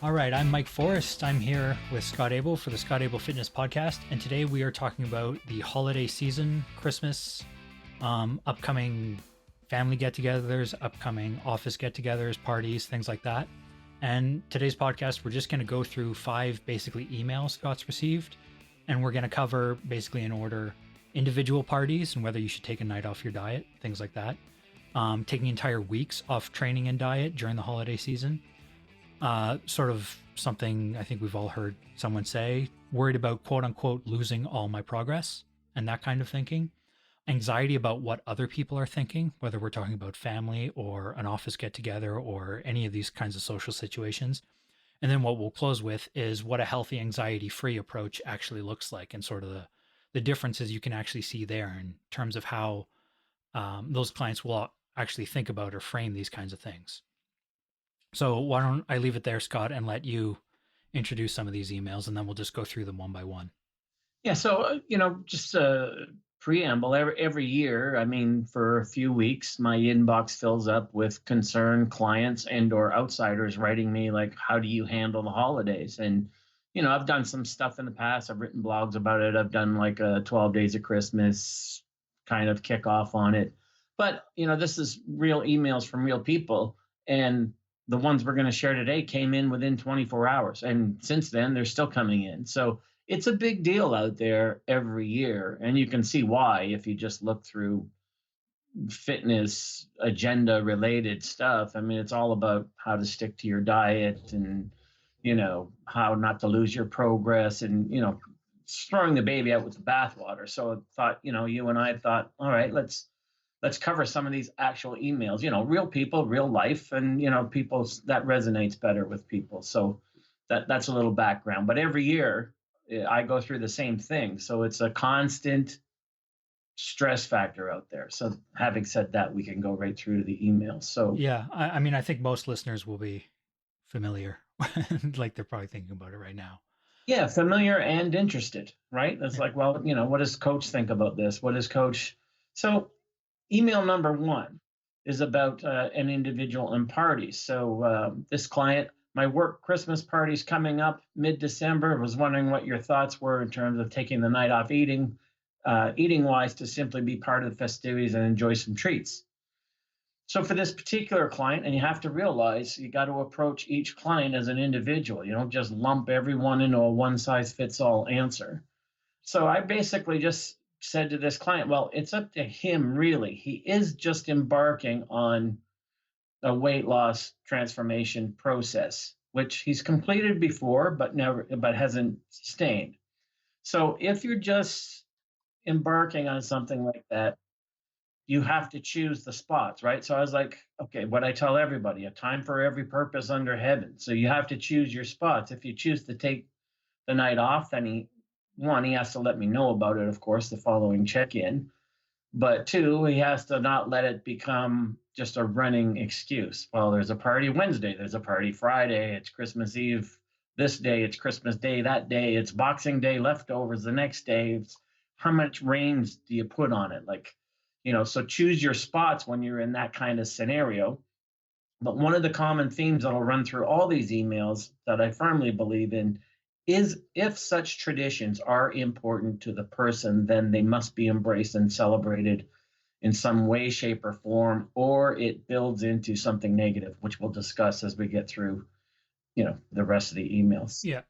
All right, I'm Mike Forrest. I'm here with Scott Abel for the Scott Abel Fitness Podcast, and today we are talking about the holiday season, Christmas, upcoming family get-togethers, upcoming office get-togethers, parties, things like that. And today's podcast, we're just going to go through 5 basically emails Scott's received, and we're going to cover basically in order individual parties and whether you should take a night off your diet, things like that. Taking entire weeks off training and diet during the holiday season. Sort of something I think we've all heard someone say, worried about quote unquote losing all my progress and that kind of thinking. Anxiety about what other people are thinking, whether we're talking about family or an office get together or any of these kinds of social situations. And then what we'll close with is what a healthy anxiety free approach actually looks like, and sort of the differences you can actually see there in terms of how those clients will actually think about or frame these kinds of things. So why don't I leave it there, Scott, and let you introduce some of these emails, and then we'll just go through them one by one. Yeah, so just a preamble. Every year, I mean, for a few weeks, my inbox fills up with concerned clients and/or outsiders writing me like, "How do you handle the holidays?" And I've done some stuff in the past. I've written blogs about it. I've done like a 12 Days of Christmas kind of kickoff on it. But this is real emails from real people, and the ones we're going to share today came in within 24 hours. And since then, they're still coming in. So it's a big deal out there every year. And you can see why if you just look through fitness agenda related stuff. I mean, it's all about how to stick to your diet and, how not to lose your progress and, throwing the baby out with the bathwater. So I thought, you and I thought, all right, let's cover some of these actual emails, real people, real life, and, people that resonates better with people. So that's a little background. But every year I go through the same thing. So it's a constant stress factor out there. So having said that, we can go right through to the emails. So yeah, I mean, I think most listeners will be familiar, like they're probably thinking about it right now. yeah, familiar and interested, right? It's like, well, what does coach think about this? What does coach? So email number 1 is about an individual and parties. So this client, my work Christmas party's coming up mid-December, was wondering what your thoughts were in terms of taking the night off eating wise to simply be part of the festivities and enjoy some treats. So for this particular client, and you have to realize you got to approach each client as an individual. You don't just lump everyone into a one-size-fits-all answer. So I basically just said to this client, well, it's up to him, really. He is just embarking on a weight loss transformation process, which he's completed before, but hasn't sustained. So if you're just embarking on something like that, you have to choose the spots, right? So I was like, okay, what I tell everybody, a time for every purpose under heaven. So you have to choose your spots. If you choose to take the night off, then he has to let me know about it, of course, the following check-in. But 2, he has to not let it become just a running excuse. Well, there's a party Wednesday, there's a party Friday, it's Christmas Eve this day, it's Christmas Day that day, it's Boxing Day leftovers the next day. It's how much reins do you put on it? Like, so choose your spots when you're in that kind of scenario. But one of the common themes that'll run through all these emails that I firmly believe in is if such traditions are important to the person, then they must be embraced and celebrated in some way, shape, or form, or it builds into something negative, which we'll discuss as we get through, the rest of the emails. Yeah,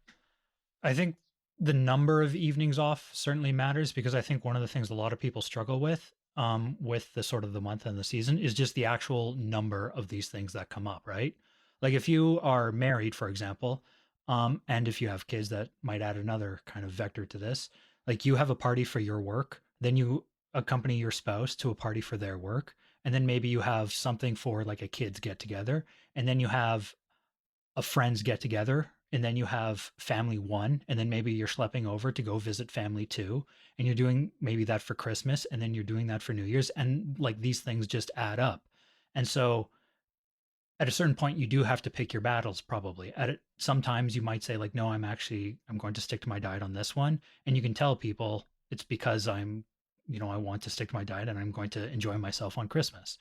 I think the number of evenings off certainly matters, because I think one of the things a lot of people struggle with the sort of the month and the season is just the actual number of these things that come up, right? Like if you are married, for example, and if you have kids, that might add another kind of vector to this. Like you have a party for your work, then you accompany your spouse to a party for their work, and then maybe you have something for like a kids get together, and then you have a friends get together, and then you have family 1, and then maybe you're schlepping over to go visit family 2, and you're doing maybe that for Christmas, and then you're doing that for New Year's, and like these things just add up. And so at a certain point you do have to pick your battles, probably. Sometimes you might say like, no, I'm going to stick to my diet on this one, and you can tell people it's because I want to stick to my diet and I'm going to enjoy myself on Christmas.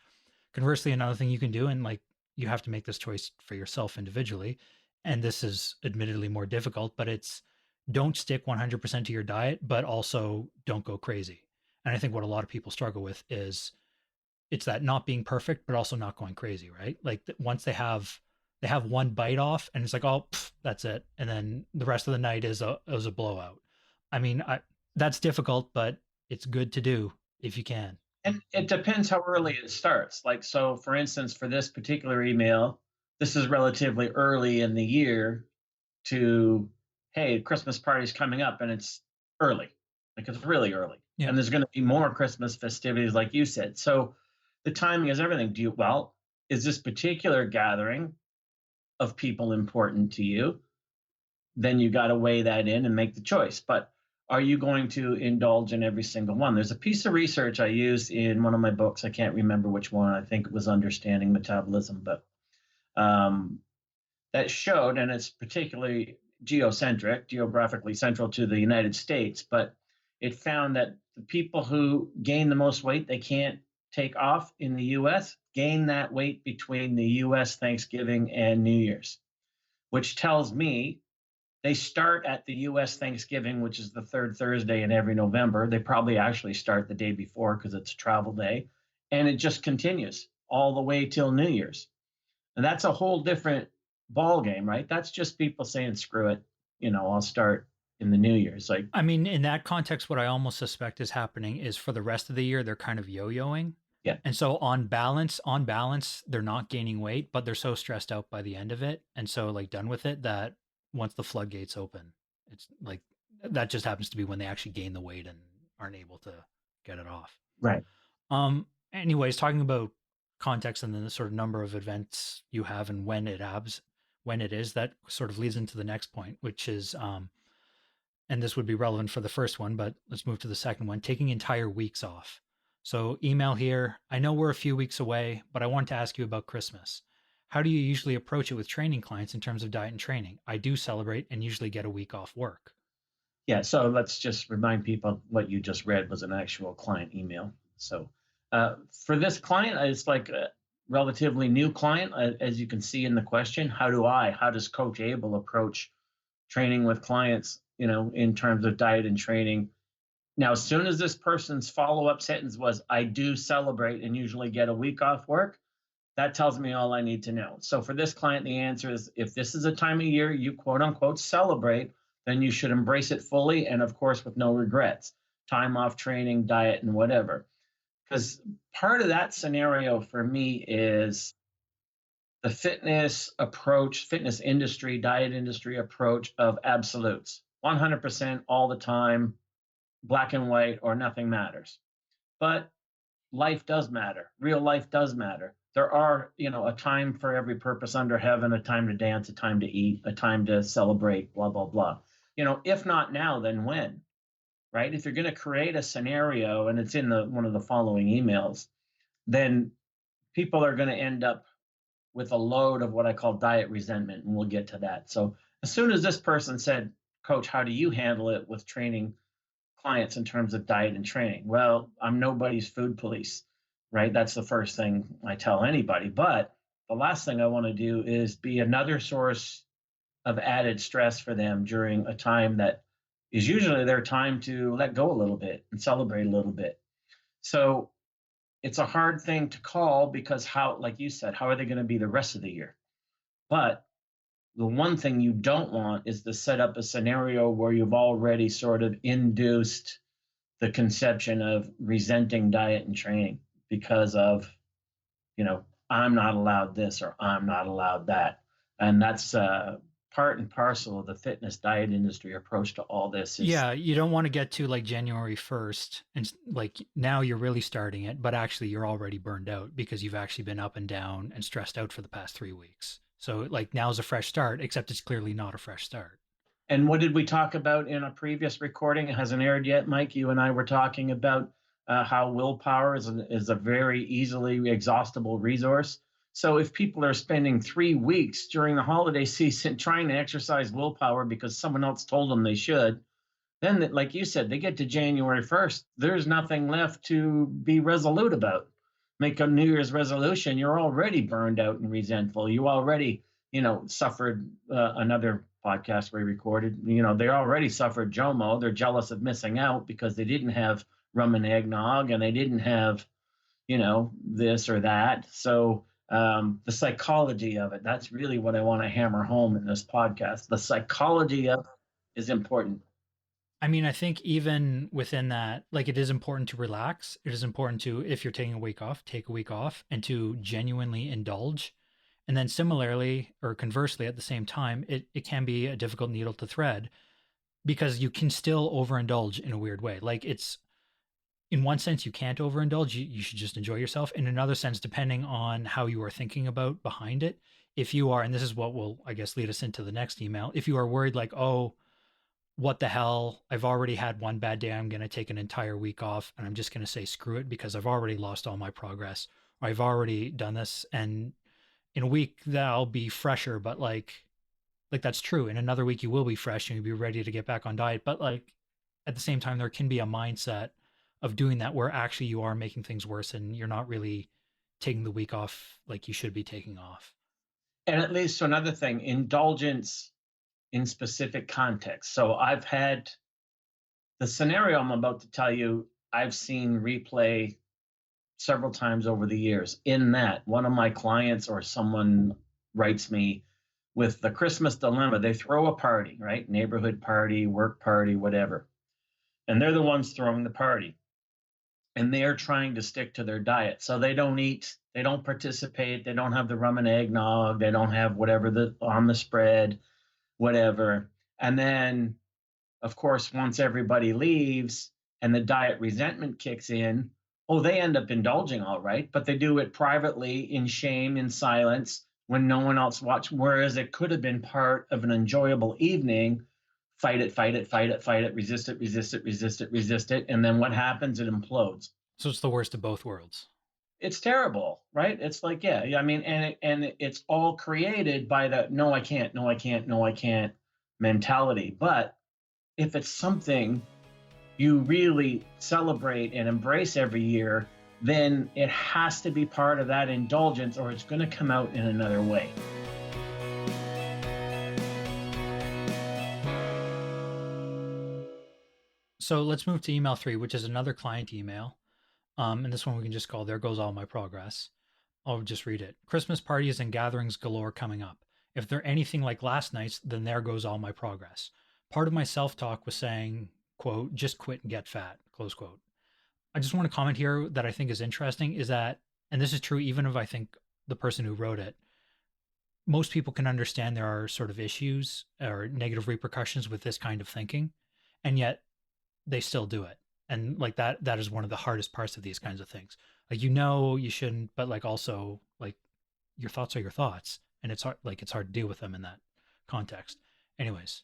Conversely, another thing you can do, and like you have to make this choice for yourself individually, and this is admittedly more difficult, but it's don't stick 100% to your diet, but also don't go crazy. And I think what a lot of people struggle with is it's that not being perfect, but also not going crazy, right? Like once they have one bite off, and it's like, oh, pff, that's it, and then the rest of the night is a blowout. I mean, that's difficult, but it's good to do if you can. And it depends how early it starts. Like, so for instance, for this particular email, this is relatively early in the year to, hey, Christmas party's coming up and it's early. Like it's really early. Yeah. And there's going to be more Christmas festivities, like you said. So the timing is everything. Well, is this particular gathering of people important to you? Then you got to weigh that in and make the choice. But are you going to indulge in every single one? There's a piece of research I used in one of my books. I can't remember which one. I think it was Understanding Metabolism, but um, that showed, and it's particularly geographically central to the United States, but it found that the people who gain the most weight they can't take off in the US gain that weight between the US Thanksgiving and New Year's, which tells me they start at the US Thanksgiving, which is the third Thursday in every November. They probably actually start the day before because it's a travel day, and it just continues all the way till New Year's. And that's a whole different ball game, right? That's just people saying, screw it, I'll start in the New Year's. Like, I mean, in that context, what I almost suspect is happening is for the rest of the year, they're kind of yo-yoing. yeah, And so on balance, they're not gaining weight, but they're so stressed out by the end of it and so like done with it that once the floodgates open, it's like that just happens to be when they actually gain the weight and aren't able to get it off. right. Anyways, talking about context and then the sort of number of events you have and when it is, that sort of leads into the next point, which is and this would be relevant for the first one, but let's move to the second one, taking entire weeks off. So, email here. I know we're a few weeks away, but I want to ask you about Christmas. How do you usually approach it with training clients in terms of diet and training? I do celebrate and usually get a week off work. Yeah. So let's just remind people what you just read was an actual client email. So for this client, it's like a relatively new client, as you can see in the question. How does Coach Abel approach training with clients, in terms of diet and training? Now, as soon as this person's follow-up sentence was, I do celebrate and usually get a week off work, that tells me all I need to know. So for this client, the answer is if this is a time of year you quote unquote celebrate, then you should embrace it fully and, of course, with no regrets. Time off training, diet, and whatever. Because part of that scenario for me is the fitness industry, diet industry approach of absolutes 100% all the time, black and white, or nothing matters. But life does matter. Real life does matter. There are, a time for every purpose under heaven, a time to dance, a time to eat, a time to celebrate, blah, blah, blah. If not now, then when? Right? If you're going to create a scenario, and it's in one of the following emails, then people are going to end up with a load of what I call diet resentment, and we'll get to that. So as soon as this person said, Coach, how do you handle it with training clients in terms of diet and training? Well, I'm nobody's food police, right? That's the first thing I tell anybody. But the last thing I want to do is be another source of added stress for them during a time that is usually their time to let go a little bit and celebrate a little bit. So it's a hard thing to call because like you said, how are they going to be the rest of the year? But the one thing you don't want is to set up a scenario where you've already sort of induced the conception of resenting diet and training because of, I'm not allowed this or I'm not allowed that. And that's part and parcel of the fitness diet industry approach to all this. Yeah, you don't want to get to like January 1st and like now you're really starting it, but actually you're already burned out because you've actually been up and down and stressed out for the past 3 weeks. So like now's a fresh start, except it's clearly not a fresh start. And what did we talk about in a previous recording? It hasn't aired yet, Mike. You and I were talking about how willpower is a very easily exhaustible resource. So if people are spending 3 weeks during the holiday season trying to exercise willpower because someone else told them they should, then, like you said, they get to January 1st, there's nothing left to be resolute about. Make a New Year's resolution, you're already burned out and resentful. You already suffered another podcast we recorded. They already suffered JOMO. They're jealous of missing out because they didn't have rum and eggnog and they didn't have, this or that. So the psychology of it, that's really what I want to hammer home in this podcast. The psychology of it is important. I mean, I think even within that, like it is important to relax. It is important to, if you're taking a week off, take a week off and to genuinely indulge. And then similarly, or conversely, at the same time, it can be a difficult needle to thread because you can still overindulge in a weird way. Like it's, in one sense, you can't overindulge. You should just enjoy yourself. In another sense, depending on how you are thinking about behind it, if you are, and this is what will, I guess, lead us into the next email, if you are worried like, oh, what the hell? I've already had one bad day. I'm going to take an entire week off and I'm just going to say screw it because I've already lost all my progress. Or I've already done this. And in a week that'll be fresher, but like that's true. In another week you will be fresh and you'll be ready to get back on diet. But like at the same time, there can be a mindset of doing that where actually you are making things worse and you're not really taking the week off like you should be taking off. And at least, so another thing, indulgence in specific contexts. So I've had the scenario I'm about to tell you, I've seen replay several times over the years. In that, one of my clients or someone writes me with the Christmas dilemma. They throw a party, right? Neighborhood party, work party, whatever. And they're the ones throwing the party. And they're trying to stick to their diet. So they don't eat, they don't participate, they don't have the rum and eggnog, they don't have whatever on the spread, whatever. And then, of course, once everybody leaves and the diet resentment kicks in, oh, they end up indulging all right, but they do it privately, in shame, in silence, when no one else watched. Whereas it could have been part of an enjoyable evening. Fight it, fight it, fight it, fight it, resist it, resist it, resist it, resist it. And then what happens? It implodes. So it's the worst of both worlds. It's terrible, right? It's like, yeah, I mean, and it's all created by the no, I can't, no, I can't, no, I can't mentality. But if it's something you really celebrate and embrace every year, then it has to be part of that indulgence or it's going to come out in another way. So let's move to email 3, which is another client email. And this one we can just call There Goes All My Progress. I'll just read it. Christmas parties and gatherings galore coming up. If they're anything like last night's, then there goes all my progress. Part of my self-talk was saying, quote, just quit and get fat, close quote. I just want to comment here that I think is interesting is that, and this is true even if I think the person who wrote it, most people can understand there are sort of issues or negative repercussions with this kind of thinking, and yet they still do it. And like that is one of the hardest parts of these kinds of things. Like, you shouldn't, but like also like your thoughts are your thoughts, and it's hard to deal with them in that context. Anyways.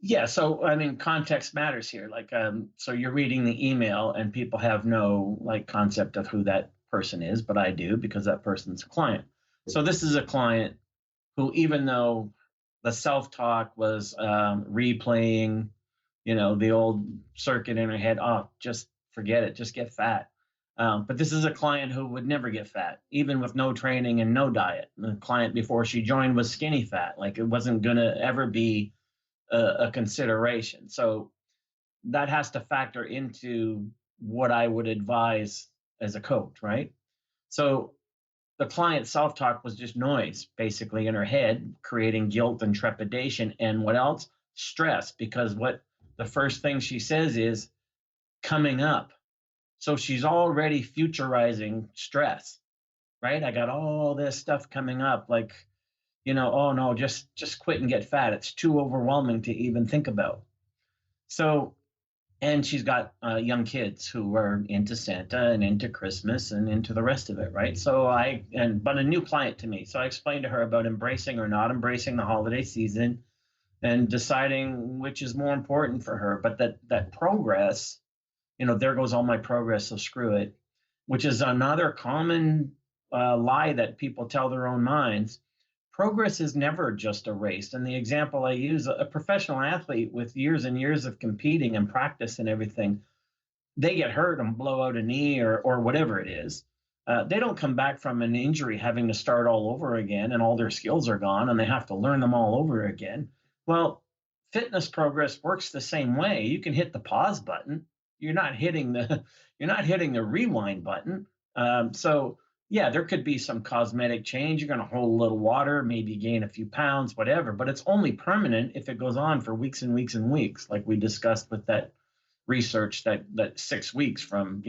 Yeah, so I mean, context matters here. Like, so you're reading the email, and people have no like concept of who that person is, but I do because that person's a client. So this is a client who, even though the self-talk was replaying, the old circuit in her head, oh, just forget it, just get fat. But this is a client who would never get fat, even with no training and no diet. The client before she joined was skinny fat. Like, it wasn't going to ever be a consideration. So that has to factor into what I would advise as a coach, right? So the client's self-talk was just noise, basically, in her head, creating guilt and trepidation. And what else? Stress, because what the first thing she says is coming up. So she's already futurizing stress, right? I got all this stuff coming up, like, oh no, just quit and get fat. It's too overwhelming to even think about. So, and she's got young kids who are into Santa and into Christmas and into the rest of it, right? So but a new client to me. So I explained to her about embracing or not embracing the holiday season and deciding which is more important for her. But that progress, there goes all my progress, so screw it, which is another common lie that people tell their own minds. Progress is never just a race. And the example I use, a professional athlete with years and years of competing and practice and everything, they get hurt and blow out a knee or whatever it is. They don't come back from an injury having to start all over again and all their skills are gone and they have to learn them all over again. Well, fitness progress works the same way. You can hit the pause button. You're not hitting the you're not hitting the rewind button. So yeah, there could be some cosmetic change. You're going to hold a little water, maybe gain a few pounds, whatever. But it's only permanent if it goes on for weeks and weeks and weeks, like we discussed with that research that 6 weeks from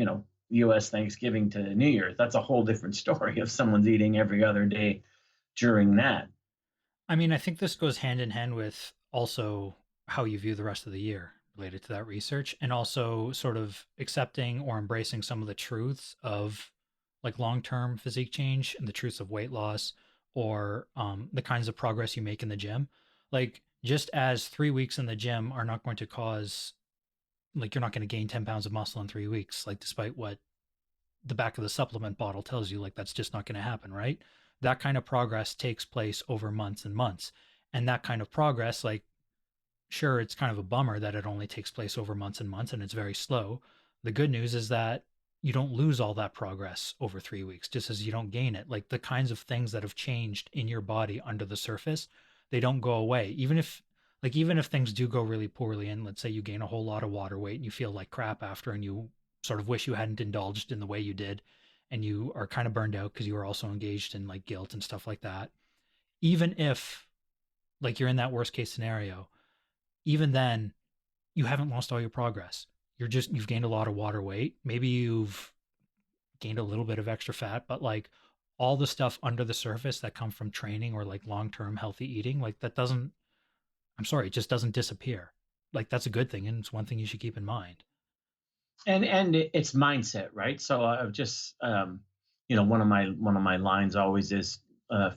U.S. Thanksgiving to New Year's. That's a whole different story if someone's eating every other day during that. I mean, I think this goes hand in hand with also how you view the rest of the year related to that research, and also sort of accepting or embracing some of the truths of like long-term physique change and the truths of weight loss, or the kinds of progress you make in the gym. Like, just as 3 weeks in the gym are not going to cause, like, you're not going to gain 10 pounds of muscle in 3 weeks, like, despite what the back of the supplement bottle tells you, like, that's just not going to happen, right? That kind of progress takes place over months and months. And that kind of progress, like, sure, it's kind of a bummer that it only takes place over months and months and it's very slow. The good news is that you don't lose all that progress over 3 weeks, just as you don't gain it. Like, the kinds of things that have changed in your body under the surface, they don't go away. Even if things do go really poorly, and let's say you gain a whole lot of water weight and you feel like crap after, and you sort of wish you hadn't indulged in the way you did, and you are kind of burned out because you were also engaged in like guilt and stuff like that. Even if, like, you're in that worst case scenario, even then you haven't lost all your progress. You've gained a lot of water weight. Maybe you've gained a little bit of extra fat, but like all the stuff under the surface that come from training or like long-term healthy eating, like that doesn't, I'm sorry, it just doesn't disappear. Like, that's a good thing, and it's one thing you should keep in mind. And it's mindset, right? So I've just one of my lines always is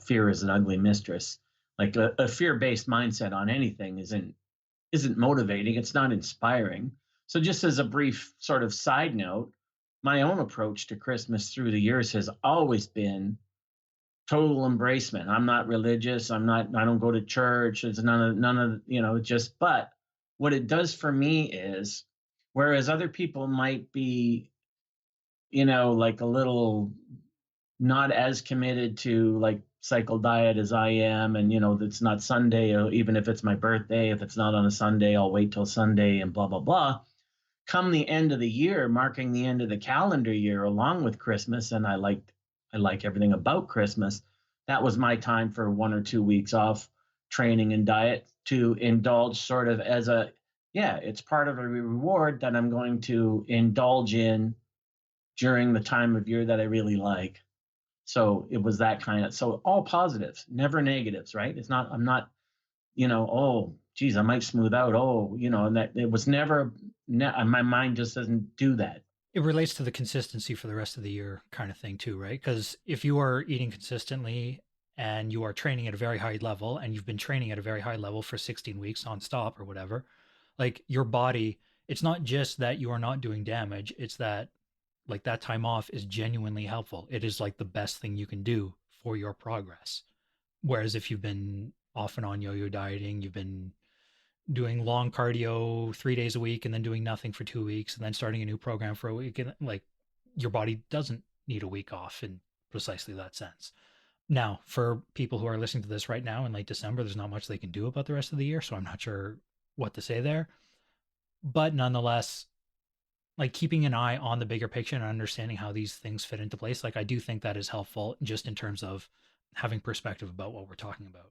fear is an ugly mistress. Like a fear-based mindset on anything isn't motivating, it's not inspiring. So just as a brief sort of side note, my own approach to Christmas through the years has always been total embracement. I'm not religious. I don't go to church. It's none of, just, but what it does for me is, whereas other people might be, like a little not as committed to like cycle diet as I am. And, it's not Sunday, or even if it's my birthday, if it's not on a Sunday, I'll wait till Sunday and blah, blah, blah. Come the end of the year, marking the end of the calendar year along with Christmas, and I like everything about Christmas. That was my time for 1 or 2 weeks off training and diet to indulge sort of as yeah, it's part of a reward that I'm going to indulge in during the time of year that I really like. So it was that kind of, so all positives, never negatives, right? I'm not, oh, geez, I might smooth out. Oh, and that it was never, my mind just doesn't do that. It relates to the consistency for the rest of the year kind of thing too, right? Because if you are eating consistently and you are training at a very high level, and you've been training at a very high level for 16 weeks nonstop or whatever, like, your body, it's not just that you are not doing damage, it's that, like, that time off is genuinely helpful. It is like the best thing you can do for your progress. Whereas if you've been off and on yo-yo dieting, you've been doing long cardio 3 days a week and then doing nothing for 2 weeks and then starting a new program for a week, and like, your body doesn't need a week off in precisely that sense. Now, for people who are listening to this right now in late December, there's not much they can do about the rest of the year, so I'm not sure what to say there. But nonetheless, like, keeping an eye on the bigger picture and understanding how these things fit into place, like, I do think that is helpful just in terms of having perspective about what we're talking about.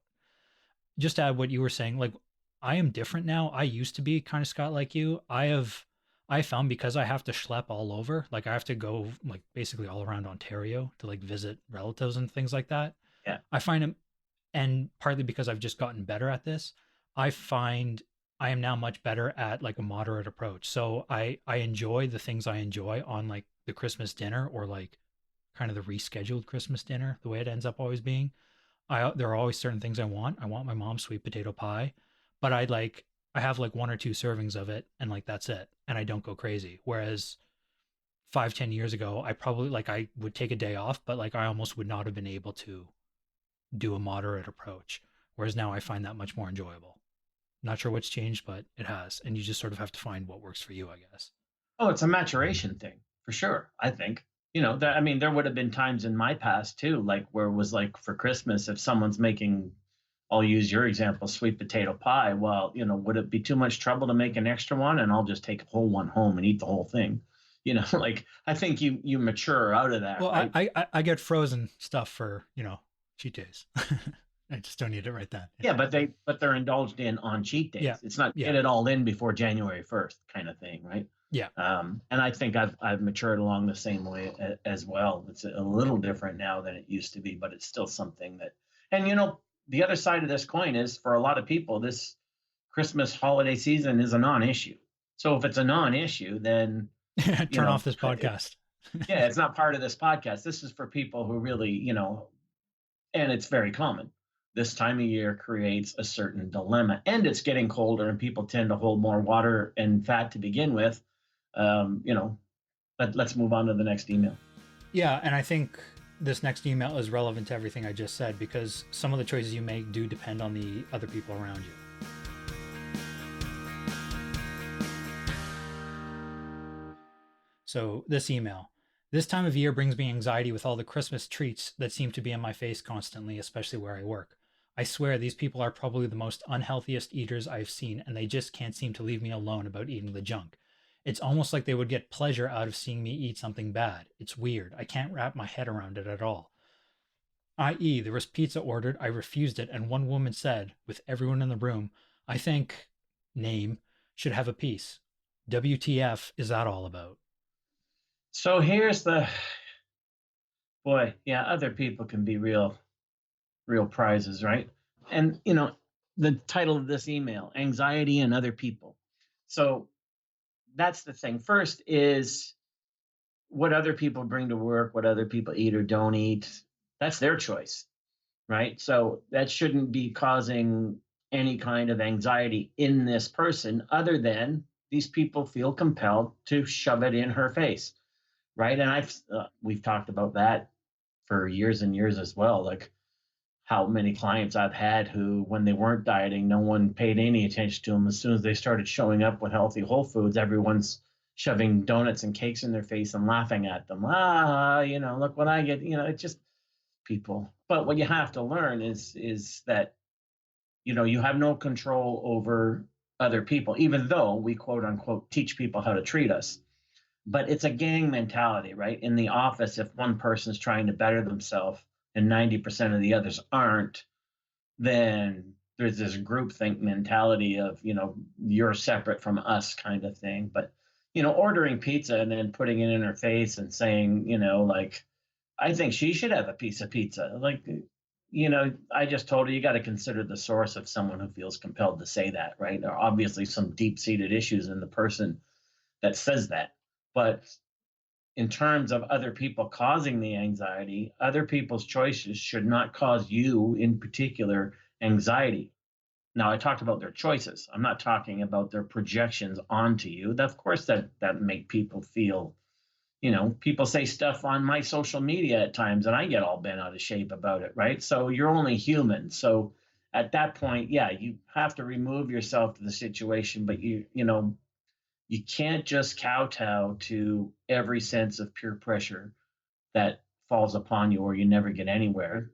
Just to add what you were saying, like, I am different now. I used to be kind of Scott like you. I found, because I have to schlep all over, like, I have to go like basically all around Ontario to like visit relatives and things like that. Yeah. I find them, and partly because I've just gotten better at this, I find I am now much better at like a moderate approach. So I enjoy the things I enjoy on like the Christmas dinner, or like kind of the rescheduled Christmas dinner, the way it ends up always being. There are always certain things I want. I want my mom's sweet potato pie, but I have like 1 or 2 servings of it, and like that's it, and I don't go crazy. Whereas 5, 10 years ago, I probably, like, I would take a day off, but like I almost would not have been able to do a moderate approach. Whereas now I find that much more enjoyable. Not sure what's changed, but it has, and you just sort of have to find what works for you, I guess. Oh, it's a maturation thing for sure, I think. That, I mean, there would have been times in my past too, like where it was like for Christmas, if someone's making, I'll use your example, sweet potato pie. Well, would it be too much trouble to make an extra one? And I'll just take a whole one home and eat the whole thing. Like I think you mature out of that, Well, right? I get frozen stuff for cheat days. I just don't eat it right then. Yeah, but they're indulged in on cheat Yeah, days. It's not yeah, get it all in before January 1st kind of thing, right? yeah. And I think I've matured along the same way as well. It's a little different now than it used to be, but it's still something that. And the other side of this coin is for a lot of people, this Christmas holiday season is a non-issue. So if it's a non-issue, then you Turn know, off this podcast. yeah, it's not part of this podcast. This is for people who really, and it's very common. This time of year creates a certain dilemma, and it's getting colder, and people tend to hold more water and fat to begin with. Um, you know, let's move on to the next email. Yeah, and I think this next email is relevant to everything I just said because some of the choices you make do depend on the other people around you. So, this email. This time of year brings me anxiety with all the Christmas treats that seem to be in my face constantly, especially where I work. I swear these people are probably the most unhealthiest eaters I've seen, and they just can't seem to leave me alone about eating the junk. It's almost like they would get pleasure out of seeing me eat something bad. It's weird. I can't wrap my head around it at all. I.e., there was pizza ordered, I refused it, and one woman said, with everyone in the room, I think, name, should have a piece. WTF is that all about? So here's the boy. Yeah, other people can be real prizes, right? And the title of this email: anxiety and other people. So that's the thing. First is what other people bring to work, what other people eat or don't eat. That's their choice, right? So that shouldn't be causing any kind of anxiety in this person, other than these people feel compelled to shove it in her face, right? And we've talked about that for years and years as well. Like how many clients I've had who, when they weren't dieting, no one paid any attention to them. As soon as they started showing up with healthy whole foods, everyone's shoving donuts and cakes in their face and laughing at them. Look what I get. It's just people. But what you have to learn is that you have no control over other people, even though we quote unquote teach people how to treat us. But it's a gang mentality, right? In the office, if one person's trying to better themselves and 90% of the others aren't, then there's this groupthink mentality of, you're separate from us kind of thing. But, ordering pizza and then putting it in her face and saying, like, I think she should have a piece of pizza. Like, I just told her you got to consider the source of someone who feels compelled to say that, right? There are obviously some deep seated issues in the person that says that. But in terms of other people causing the anxiety, other people's choices should not cause you in particular anxiety. Now, I talked about their choices. I'm not talking about their projections onto you. Of course, that make people feel. People say stuff on my social media at times, and I get all bent out of shape about it, right? So you're only human. So at that point, yeah, you have to remove yourself to the situation, but you can't just kowtow to every sense of peer pressure that falls upon you, or you never get anywhere.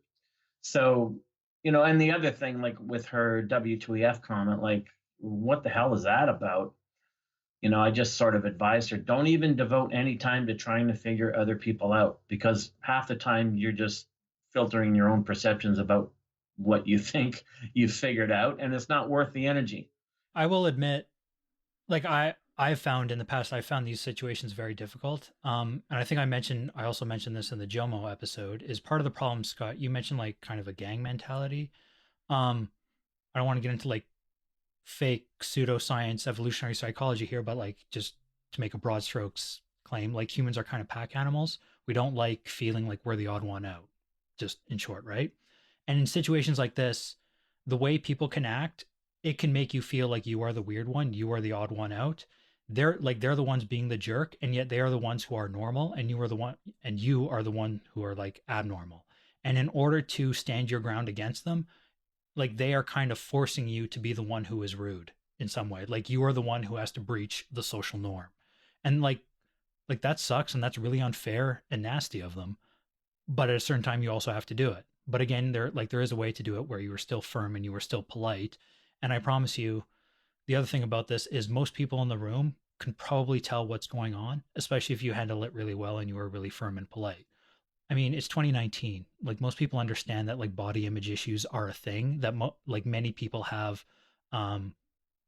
So, and the other thing, like with her W2EF comment, like, what the hell is that about? I just sort of advised her, don't even devote any time to trying to figure other people out, because half the time you're just filtering your own perceptions about what you think you've figured out, and it's not worth the energy. I will admit, like I've found in the past, I found these situations very difficult. And I think I also mentioned this in the Jomo episode. Is part of the problem, Scott? You mentioned like kind of a gang mentality. Um, I don't want to get into like fake pseudoscience, evolutionary psychology here, but like just to make a broad strokes claim, like humans are kind of pack animals. We don't like feeling like we're the odd one out. Just in short, right? And in situations like this, the way people can act, it can make you feel like you are the weird one, you are the odd one out. They're the ones being the jerk, and yet they are the ones who are normal, and you are the one who are like abnormal. And in order to stand your ground against them, like they are kind of forcing you to be the one who is rude in some way. Like you are the one who has to breach the social norm. And like Like that sucks and that's really unfair and nasty of them. But at a certain time you also have to do it. But again, there is a way to do it where you were still firm and you were still polite. And I promise you, the other thing about this is most people in the room can probably tell what's going on, especially if you handle it really well and you were really firm and polite. I mean, it's 2019. Like most people understand that like body image issues are a thing that like many people have, um,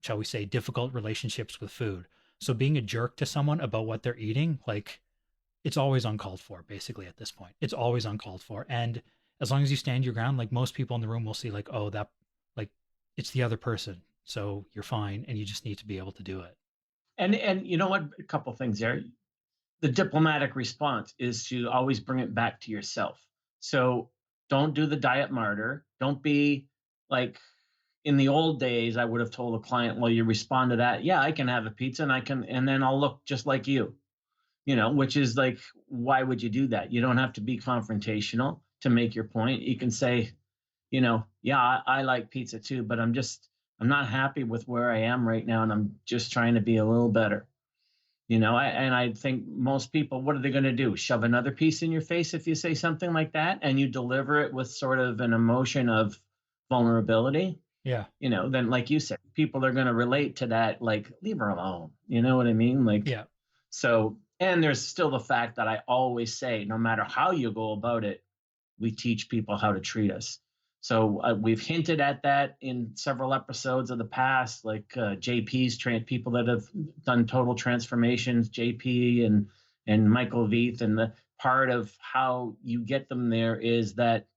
shall we say, difficult relationships with food. So being a jerk to someone about what they're eating, like it's always uncalled for. Basically, at this point, it's always uncalled for. And as long as you stand your ground, like most people in the room will see, like, oh, that, like, it's the other person, so you're fine, and you just need to be able to do it. And you know what? A couple things there. The diplomatic response is to always bring it back to yourself. So don't do the diet martyr. Don't be like in the old days, I would have told a client, well, you respond to that. Yeah, I can have a pizza and I can, and then I'll look just like you, which is like, why would you do that? You don't have to be confrontational to make your point. You can say, yeah, I like pizza too, but I'm not happy with where I am right now. And I'm just trying to be a little better. And I think most people, what are they going to do? Shove another piece in your face if you say something like that and you deliver it with sort of an emotion of vulnerability, Yeah, then like you said, people are going to relate to that, like, leave her alone. You know what I mean? Like, yeah, so, and there's still the fact that I always say, no matter how you go about it, we teach people how to treat us. So we've hinted at that in several episodes of the past, like people that have done total transformations, JP and Michael Veith, and the part of how you get them there is that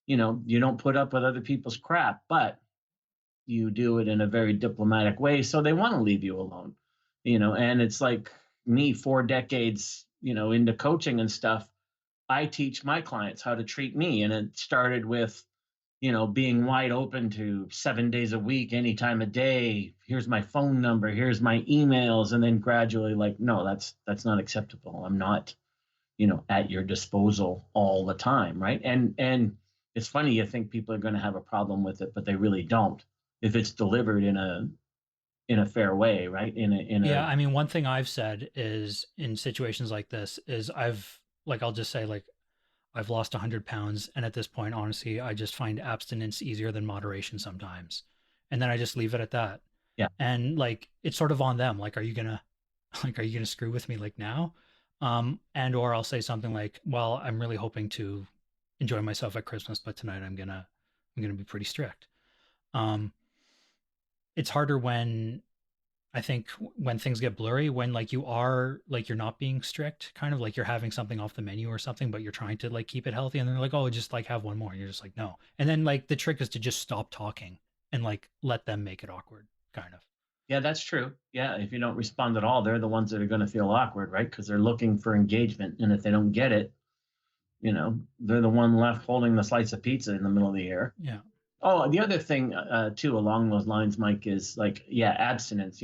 you don't put up with other people's crap, but you do it in a very diplomatic way, so they want to leave you alone. And it's like me, 4 decades, into coaching and stuff. I teach my clients how to treat me. And it started with, being wide open to 7 days a week, any time of day. Here's my phone number, here's my emails. And then gradually, like, no, that's not acceptable. I'm not, at your disposal all the time. Right. And it's funny, you think people are going to have a problem with it, but they really don't if it's delivered in a fair way, right? yeah. I mean, one thing I've said is in situations like this is I'll just say like I've lost 100 pounds, and at this point, honestly, I just find abstinence easier than moderation sometimes, and then I just leave it at that. Yeah. And like it's sort of on them. Like, are you gonna like are you gonna screw with me like now? And or I'll say something like, well, I'm really hoping to enjoy myself at Christmas, but tonight I'm gonna be pretty strict. Um, it's harder when I think when things get blurry, when like you are like you're not being strict, kind of like you're having something off the menu or something, but you're trying to like keep it healthy, and then they're like, oh, just like have one more. And you're just like, no. And then like the trick is to just stop talking and like let them make it awkward, kind of. Yeah, that's true. Yeah, if you don't respond at all, they're the ones that are going to feel awkward, right? Because they're looking for engagement, and if they don't get it, they're the one left holding the slice of pizza in the middle of the air. Yeah. Oh, the other thing too along those lines, Mike, is like, yeah, abstinence.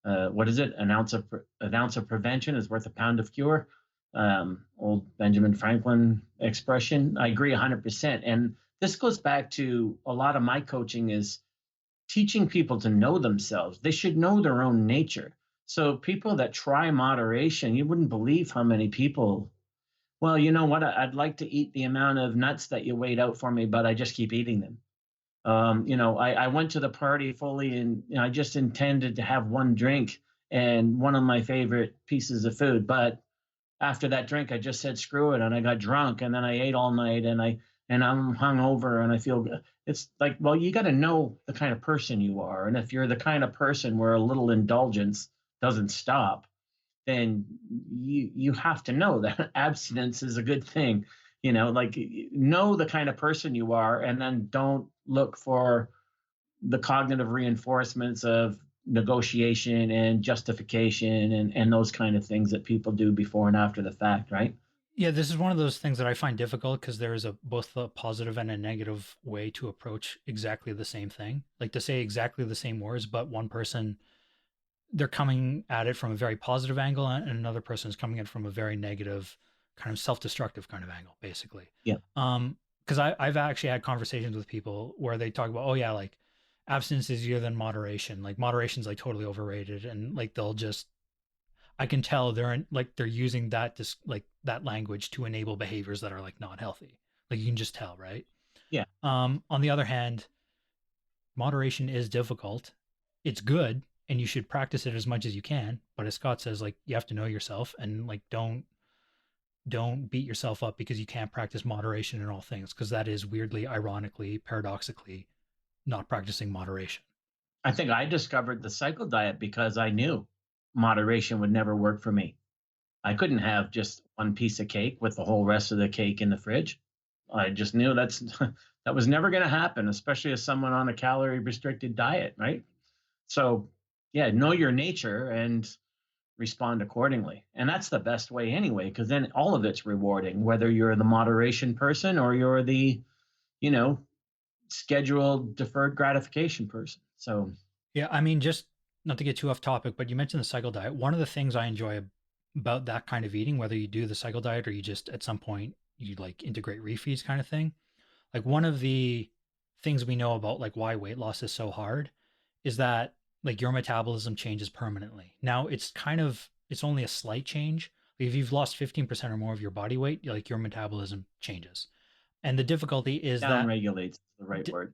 What is it? An ounce of prevention is worth a pound of cure. Old Benjamin Franklin expression. I agree 100%. And this goes back to a lot of my coaching is teaching people to know themselves. They should know their own nature. So people that try moderation, you wouldn't believe how many people. Well, you know what? I'd like to eat the amount of nuts that you weighed out for me, but I just keep eating them. I went to the party fully and I just intended to have one drink and one of my favorite pieces of food. But after that drink, I just said, screw it. And I got drunk and then I ate all night and I'm hungover and I feel good. It's like, well, you got to know the kind of person you are. And if you're the kind of person where a little indulgence doesn't stop, then you have to know that abstinence is a good thing. Like, know the kind of person you are, and then don't look for the cognitive reinforcements of negotiation and justification and those kind of things that people do before and after the fact, right? Yeah, this is one of those things that I find difficult because there is a both a positive and a negative way to approach exactly the same thing. Like to say exactly the same words, but one person they're coming at it from a very positive angle and another person is coming at it from a very negative kind of self-destructive kind of angle basically. Yeah. Because I've actually had conversations with people where they talk about, oh yeah, like abstinence is easier than moderation, like moderation's like totally overrated, and like they'll just I can tell they're using that language to enable behaviors that are like not healthy. Like you can just tell, right? Yeah. On the other hand, moderation is difficult. It's good, and you should practice it as much as you can. But as Scott says, like you have to know yourself, and like don't beat yourself up because you can't practice moderation in all things, because that is weirdly, ironically, paradoxically, not practicing moderation. I think I discovered the cycle diet because I knew moderation would never work for me. I couldn't have just one piece of cake with the whole rest of the cake in the fridge. I just knew that was never going to happen, especially as someone on a calorie restricted diet, right? So, yeah, know your nature and respond accordingly. And that's the best way anyway, because then all of it's rewarding, whether you're the moderation person or you're the, you know, scheduled deferred gratification person. So, Yeah, I mean, just not to get too off topic, but you mentioned the cycle diet. One of the things I enjoy about that kind of eating, whether you do the cycle diet or you just at some point you like integrate refeeds kind of thing, like one of the things we know about like why weight loss is so hard is that like your metabolism changes permanently. Now it's only a slight change. Like if you've lost 15% or more of your body weight, like your metabolism changes. And the difficulty is down that regulates the right word.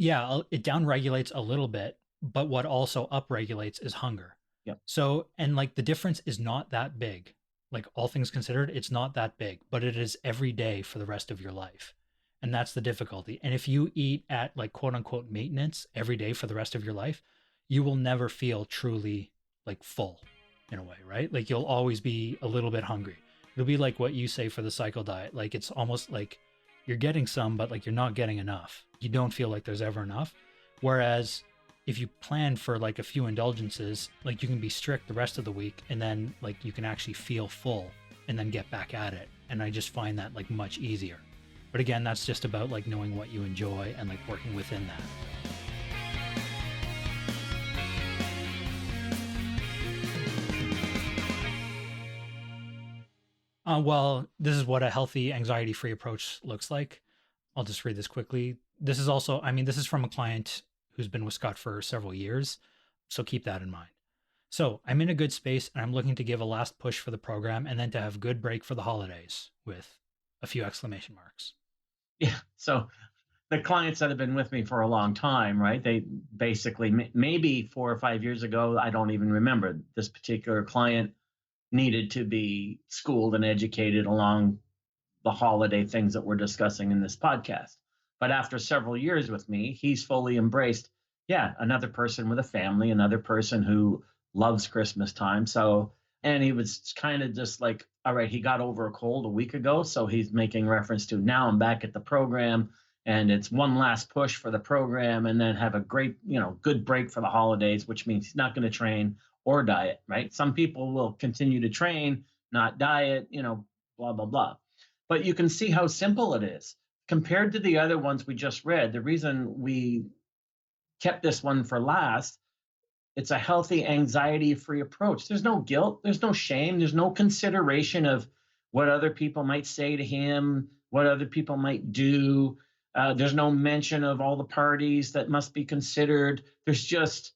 yeah, it down regulates a little bit, but what also up regulates is hunger. Yep. So, and like the difference is not that big. Like all things considered, it's not that big, but it is every day for the rest of your life. And that's the difficulty. And if you eat at like quote unquote maintenance every day for the rest of your life, you will never feel truly like full in a way, right? Like you'll always be a little bit hungry. It'll be like what you say for the cycle diet. Like it's almost like you're getting some, but like you're not getting enough. You don't feel like there's ever enough. Whereas if you plan for like a few indulgences, like you can be strict the rest of the week and then like you can actually feel full and then get back at it. And I just find that like much easier. But again, that's just about like knowing what you enjoy and like working within that. Well, this is what a healthy anxiety free approach looks like. I'll just read this quickly. This is also, I mean, this is from a client who's been with Scott for several years. So keep that in mind. So I'm in a good space and I'm looking to give a last push for the program and then to have good break for the holidays with a few exclamation marks. Yeah. So the clients that have been with me for a long time, right? They basically, maybe 4 or 5 years ago, I don't even remember, this particular client needed to be schooled and educated along the holiday things that we're discussing in this podcast. But after several years with me, he's fully embraced, yeah, another person with a family, another person who loves Christmas time. So, and he was kind of just like, all right, he got over a cold a week ago. So he's making reference to now I'm back at the program and it's one last push for the program and then have a great, good break for the holidays, which means he's not going to train or diet, right? Some people will continue to train, not diet, blah, blah, blah. But you can see how simple it is compared to the other ones we just read. The reason we kept this one for last, it's a healthy, anxiety free approach. There's no guilt, there's no shame, there's no consideration of what other people might say to him, what other people might do. There's no mention of all the parties that must be considered. There's just,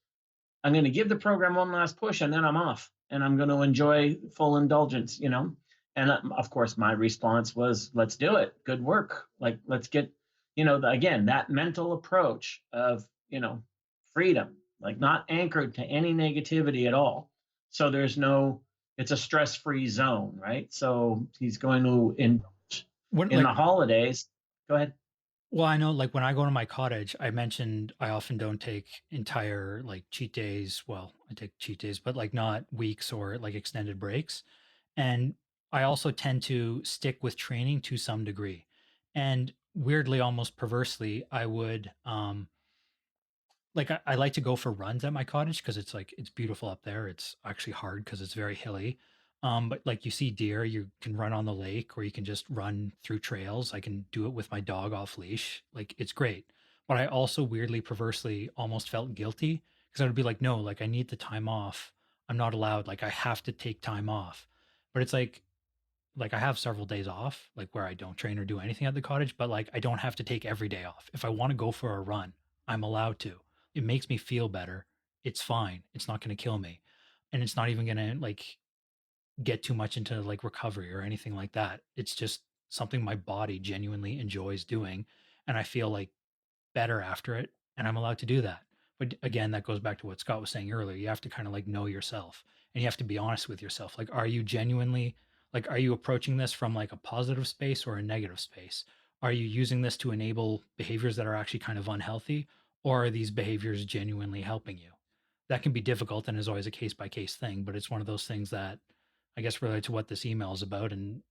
I'm going to give the program one last push and then I'm off and I'm going to enjoy full indulgence, And of course, my response was, let's do it. Good work. Like, let's get, again, that mental approach of, freedom, like not anchored to any negativity at all. So it's a stress-free zone, right? So he's going to indulge in the holidays. Go ahead. Well, I know like when I go to my cottage, I mentioned I often don't take entire like cheat days. Well, I take cheat days, but like not weeks or like extended breaks. And I also tend to stick with training to some degree. And weirdly, almost perversely, I would like I like to go for runs at my cottage because it's like it's beautiful up there. It's actually hard because it's very hilly. But like you see deer, you can run on the lake or you can just run through trails. I can do it with my dog off leash. Like it's great. But I also weirdly, perversely almost felt guilty because I would be like, no, like I need the time off. I'm not allowed. Like I have to take time off. But it's like I have several days off, like where I don't train or do anything at the cottage, but like I don't have to take every day off. If I want to go for a run, I'm allowed to. It makes me feel better. It's fine. It's not going to kill me. And it's not even going to like get too much into like recovery or anything like that. It's just something my body genuinely enjoys doing. And I feel like better after it, and I'm allowed to do that. But again, that goes back to what Scott was saying earlier. You have to kind of like know yourself and you have to be honest with yourself. Like, are you genuinely like, are you approaching this from like a positive space or a negative space? Are you using this to enable behaviors that are actually kind of unhealthy, or are these behaviors genuinely helping you? That can be difficult and is always a case by case thing, but it's one of those things that I guess relate to what this email is about. And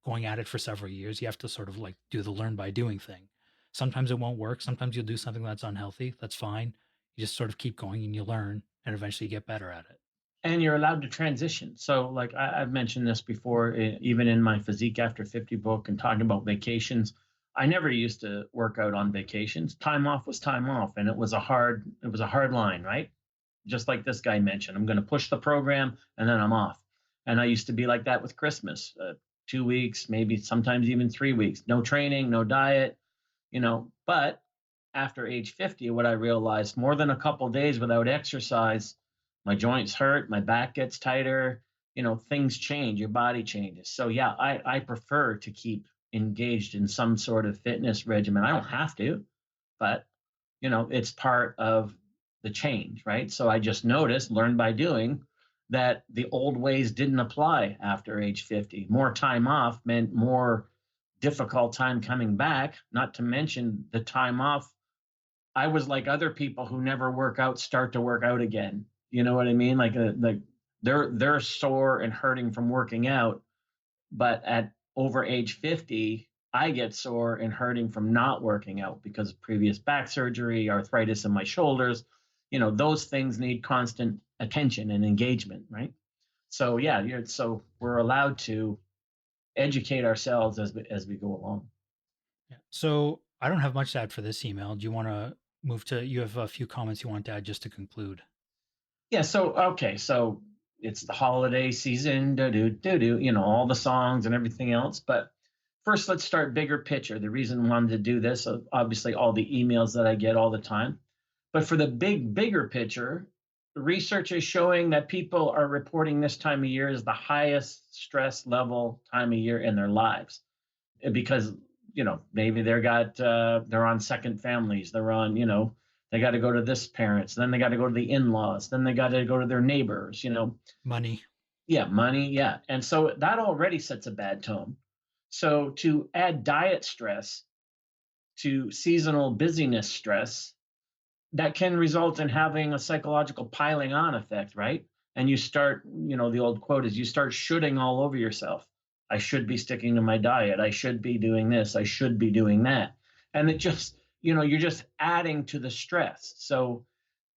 going at it for several years, you have to sort of like do the learn by doing thing. Sometimes it won't work. Sometimes you'll do something that's unhealthy. That's fine. You just sort of keep going and you learn and eventually you get better at it. And you're allowed to transition. So, like I've mentioned this before, even in my Physique After 50 book and talking about vacations, I never used to work out on vacations. Time off was time off, and it was a hard line, right? Just like this guy mentioned, I'm going to push the program and then I'm off. And I used to be like that with Christmas, 2 weeks, maybe sometimes even 3 weeks, no training, no diet, But after age 50, what I realized, more than a couple days without exercise, my joints hurt, my back gets tighter, things change, your body changes. So yeah, I prefer to keep engaged in some sort of fitness regimen. I don't have to, but it's part of the change, right? So I just noticed, learned by doing, that the old ways didn't apply after age 50. More time off meant more difficult time coming back, not to mention the time off. I was like other people who never work out start to work out again. You know what I mean? Like they're sore and hurting from working out, but at over age 50, I get sore and hurting from not working out because of previous back surgery, arthritis in my shoulders. Those things need constant attention and engagement, right? So yeah, so we're allowed to educate ourselves as we go along. Yeah. So I don't have much to add for this email. Do you want to move to, you have a few comments you want to add just to conclude? Yeah, so okay, so it's the holiday season, do do do do, all the songs and everything else. But first, let's start bigger picture. The reason I wanted to do this, obviously, all the emails that I get all the time. But for the bigger picture, research is showing that people are reporting this time of year as the highest stress level time of year in their lives because maybe they're on second families, they're on they got to go to this parents, then they got to go to the in-laws, then they got to go to their neighbors. Money. Yeah, money, yeah. And so that already sets a bad tone. So to add diet stress to seasonal busyness stress, that can result in having a psychological piling on effect, right? And you start, the old quote is, you start shoulding all over yourself. I should be sticking to my diet. I should be doing this. I should be doing that. And it just, you're just adding to the stress. So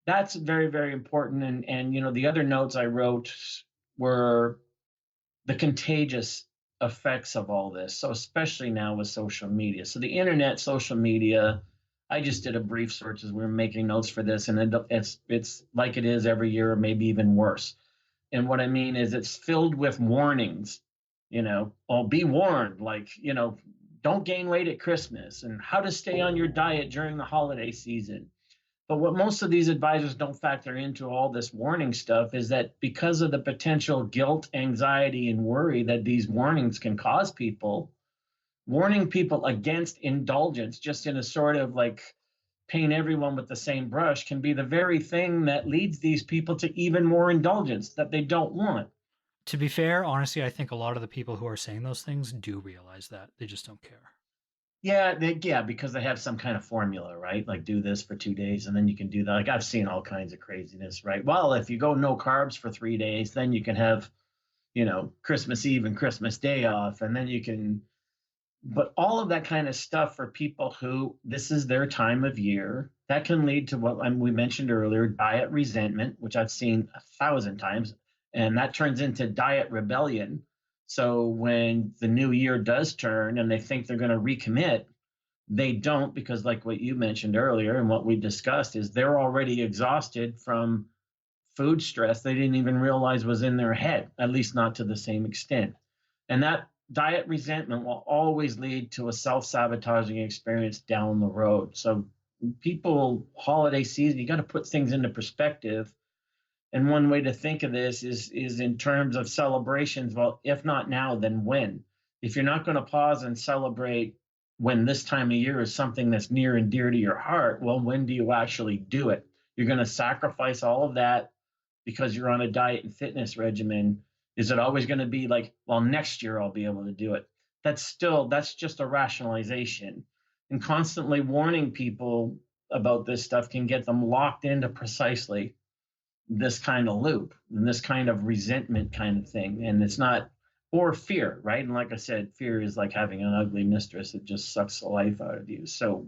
that's very, very important. And the other notes I wrote were the contagious effects of all this. So especially now with social media. So the internet, social media, I just did a brief search as we were making notes for this, and it's like it is every year, or maybe even worse. And what I mean is, it's filled with warnings. Oh, be warned, like don't gain weight at Christmas, and how to stay on your diet during the holiday season. But what most of these advisors don't factor into all this warning stuff is that because of the potential guilt, anxiety, and worry that these warnings can cause people, warning people against indulgence just in a sort of like paint everyone with the same brush can be the very thing that leads these people to even more indulgence that they don't want. To be fair, honestly, I think a lot of the people who are saying those things do realize that. They just don't care. Yeah, because they have some kind of formula, right? Like do this for 2 days and then you can do that. Like I've seen all kinds of craziness, right? Well, if you go no carbs for 3 days, then you can have, Christmas Eve and Christmas Day off, and then you can. But all of that kind of stuff for people who this is their time of year, that can lead to what we mentioned earlier, diet resentment, which I've seen 1,000 times, and that turns into diet rebellion. So when the new year does turn and they think they're going to recommit, they don't, because like what you mentioned earlier and what we discussed is they're already exhausted from food stress they didn't even realize was in their head, at least not to the same extent. And that diet resentment will always lead to a self-sabotaging experience down the road. So people, holiday season, you got to put things into perspective. And one way to think of this is in terms of celebrations. Well, if not now, then when? If you're not going to pause and celebrate when this time of year is something that's near and dear to your heart, well, when do you actually do it? You're going to sacrifice all of that because you're on a diet and fitness regimen. Is it always going to be like, well, next year I'll be able to do it? That's just a rationalization. And constantly warning people about this stuff can get them locked into precisely this kind of loop and this kind of resentment kind of thing. And it's not, or fear, right? And like I said, fear is like having an ugly mistress. It just sucks the life out of you. So,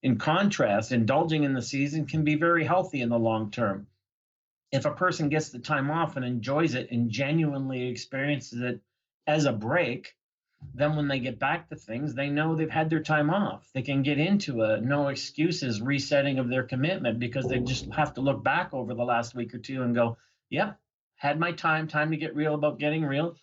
in contrast, indulging in the season can be very healthy in the long term. If a person gets the time off and enjoys it and genuinely experiences it as a break, then when they get back to things, they know they've had their time off. They can get into a no excuses resetting of their commitment because they just have to look back over the last week or two and go, yep, had my time to get real about getting real.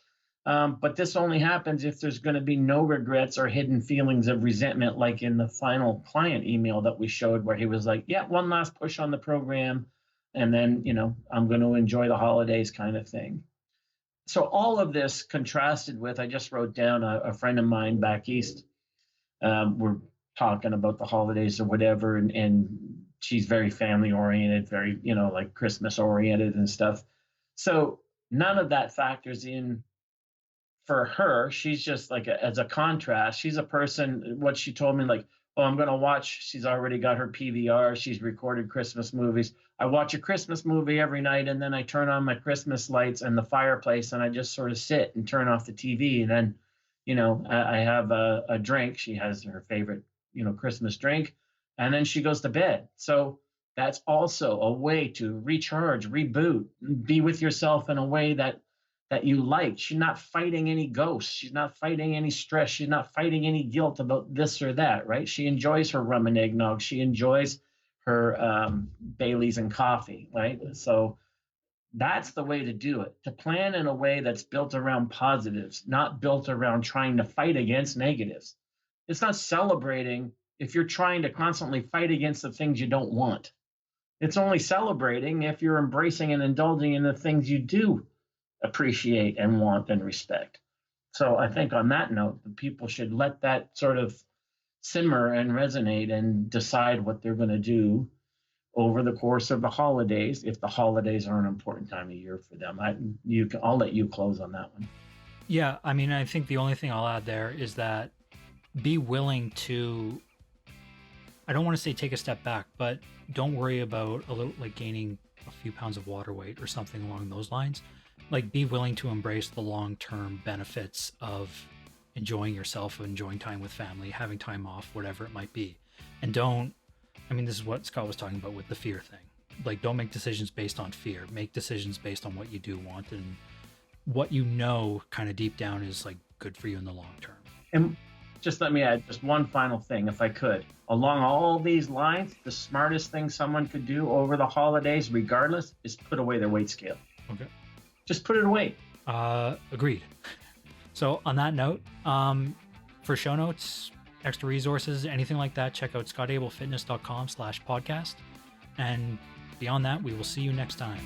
But this only happens if there's going to be no regrets or hidden feelings of resentment, like in the final client email that we showed, where he was like, yeah, one last push on the program. And then, I'm going to enjoy the holidays kind of thing. So all of this contrasted with, I just wrote down a friend of mine back east. We're talking about the holidays or whatever, and she's very family oriented, very, like Christmas oriented and stuff. So none of that factors in for her. She's just like as a contrast. She's a person, what she told me, like, oh, I'm going to watch. She's already got her PVR. She's recorded Christmas movies. I watch a Christmas movie every night, and then I turn on my Christmas lights and the fireplace, and I just sort of sit and turn off the TV. And then, I have a drink. She has her favorite, Christmas drink, and then she goes to bed. So that's also a way to recharge, reboot, be with yourself in a way that you like. She's not fighting any ghosts. She's not fighting any stress. She's not fighting any guilt about this or that, right? She enjoys her rum and eggnog. She enjoys her Baileys and coffee, right? So that's the way to do it, to plan in a way that's built around positives, not built around trying to fight against negatives. It's not celebrating if you're trying to constantly fight against the things you don't want. It's only celebrating if you're embracing and indulging in the things you do appreciate and want and respect. So I think on that note, the people should let that sort of simmer and resonate and decide what they're going to do over the course of the holidays, if the holidays are an important time of year for them. I'll let you close on that one. Yeah, I mean, I think the only thing I'll add there is that be willing to, I don't want to say take a step back, but don't worry about a little, like gaining a few pounds of water weight or something along those lines. Like, be willing to embrace the long-term benefits of enjoying yourself, enjoying time with family, having time off, whatever it might be. And this is what Scott was talking about with the fear thing. Like, don't make decisions based on fear. Make decisions based on what you do want and what kind of deep down is like good for you in the long term. And just let me add just one final thing, if I could. Along all these lines, the smartest thing someone could do over the holidays, regardless, is put away their weight scale. Okay. Just put it away. Agreed. So on that note, for show notes, extra resources, anything like that, check out scottabelefitness.com/podcast. And beyond that, we will see you next time.